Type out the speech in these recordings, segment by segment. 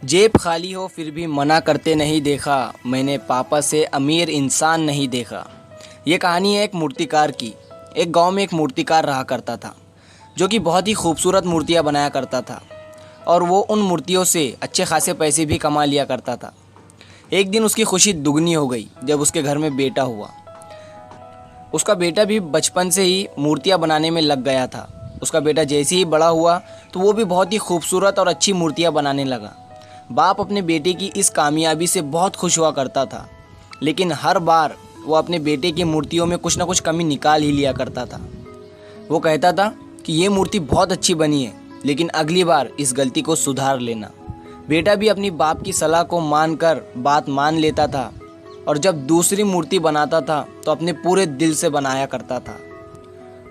जेब खाली हो फिर भी मना करते नहीं देखा, मैंने पापा से अमीर इंसान नहीं देखा। ये कहानी है एक मूर्तिकार की। एक गांव में एक मूर्तिकार रहा करता था जो कि बहुत ही खूबसूरत मूर्तियां बनाया करता था और वो उन मूर्तियों से अच्छे खासे पैसे भी कमा लिया करता था। एक दिन उसकी खुशी दुगनी हो गई जब उसके घर में बेटा हुआ। उसका बेटा भी बचपन से ही मूर्तियां बनाने में लग गया था। उसका बेटा जैसे ही बड़ा हुआ तो वो भी बहुत ही खूबसूरत और अच्छी मूर्तियां बनाने लगा। बाप अपने बेटे की इस कामयाबी से बहुत खुश हुआ करता था, लेकिन हर बार वो अपने बेटे की मूर्तियों में कुछ ना कुछ कमी निकाल ही लिया करता था। वो कहता था कि ये मूर्ति बहुत अच्छी बनी है, लेकिन अगली बार इस गलती को सुधार लेना। बेटा भी अपनी बाप की सलाह को मानकर बात मान लेता था और जब दूसरी मूर्ति बनाता था तो अपने पूरे दिल से बनाया करता था।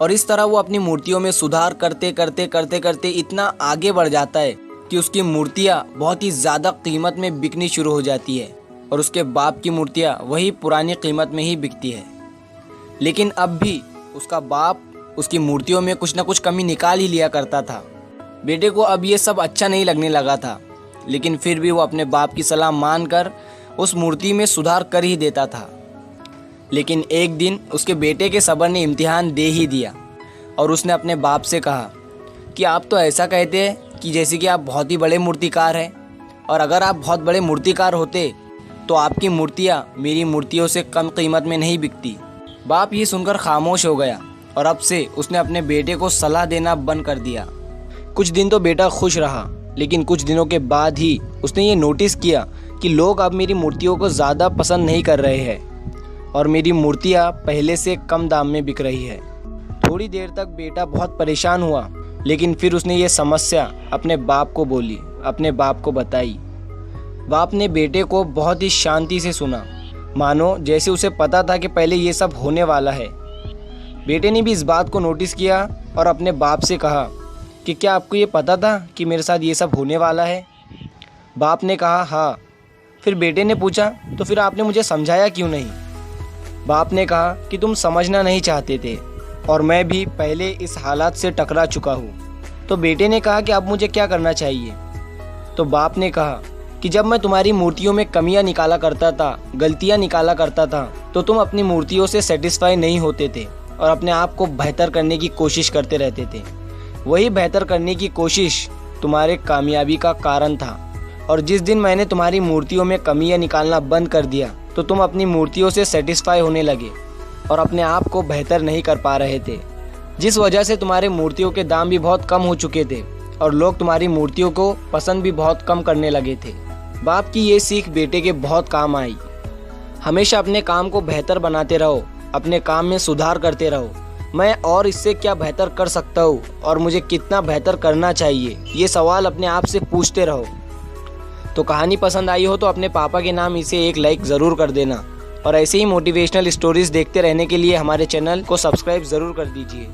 और इस तरह वो अपनी मूर्तियों में सुधार करते करते इतना आगे बढ़ जाता है कि उसकी मूर्तियाँ बहुत ही ज़्यादा कीमत में बिकनी शुरू हो जाती है और उसके बाप की मूर्तियाँ वही पुरानी कीमत में ही बिकती है। लेकिन अब भी उसका बाप उसकी मूर्तियों में कुछ ना कुछ कमी निकाल ही लिया करता था। बेटे को अब ये सब अच्छा नहीं लगने लगा था, लेकिन फिर भी वो अपने बाप की सलाह मानकर उस मूर्ति में सुधार कर ही देता था। लेकिन एक दिन उसके बेटे के सब्र ने इम्तिहान दे ही दिया और उसने अपने बाप से कहा कि आप तो ऐसा कहते हैं कि जैसे कि आप बहुत ही बड़े मूर्तिकार हैं, और अगर आप बहुत बड़े मूर्तिकार होते तो आपकी मूर्तियाँ मेरी मूर्तियों से कम कीमत में नहीं बिकती। बाप ये सुनकर खामोश हो गया और अब से उसने अपने बेटे को सलाह देना बंद कर दिया। कुछ दिन तो बेटा खुश रहा, लेकिन कुछ दिनों के बाद ही उसने ये नोटिस किया कि लोग अब मेरी मूर्तियों को ज़्यादा पसंद नहीं कर रहे हैं और मेरी मूर्तियाँ पहले से कम दाम में बिक रही है। थोड़ी देर तक बेटा बहुत परेशान हुआ, लेकिन फिर उसने ये समस्या अपने बाप को बोली, अपने बाप को बताई। बाप ने बेटे को बहुत ही शांति से सुना, मानो जैसे उसे पता था कि पहले ये सब होने वाला है। बेटे ने भी इस बात को नोटिस किया और अपने बाप से कहा कि क्या आपको ये पता था कि मेरे साथ ये सब होने वाला है? बाप ने कहा हाँ। फिर बेटे ने पूछा तो फिर आपने मुझे समझाया क्यों नहीं? बाप ने कहा कि तुम समझना नहीं चाहते थे और मैं भी पहले इस हालात से टकरा चुका हूँ। तो बेटे ने कहा कि अब मुझे क्या करना चाहिए? तो बाप ने कहा कि जब मैं तुम्हारी मूर्तियों में कमियां निकाला करता था, गलतियां निकाला करता था, तो तुम अपनी मूर्तियों से सेटिस्फाई नहीं होते थे और अपने आप को बेहतर करने की कोशिश करते रहते थे। वही बेहतर करने की कोशिश तुम्हारे कामयाबी का कारण था, और जिस दिन मैंने तुम्हारी मूर्तियों में कमियां निकालना बंद कर दिया तो तुम अपनी मूर्तियों से सेटिस्फाई होने लगे और अपने आप को बेहतर नहीं कर पा रहे थे, जिस वजह से तुम्हारे मूर्तियों के दाम भी बहुत कम हो चुके थे और लोग तुम्हारी मूर्तियों को पसंद भी बहुत कम करने लगे थे। बाप की ये सीख बेटे के बहुत काम आई। हमेशा अपने काम को बेहतर बनाते रहो, अपने काम में सुधार करते रहो। मैं और इससे क्या बेहतर कर सकता हूँ और मुझे कितना बेहतर करना चाहिए, ये सवाल अपने आप से पूछते रहो। तो कहानी पसंद आई हो तो अपने पापा के नाम इसे एक लाइक ज़रूर कर देना और ऐसे ही मोटिवेशनल स्टोरीज़ देखते रहने के लिए हमारे चैनल को सब्सक्राइब ज़रूर कर दीजिए।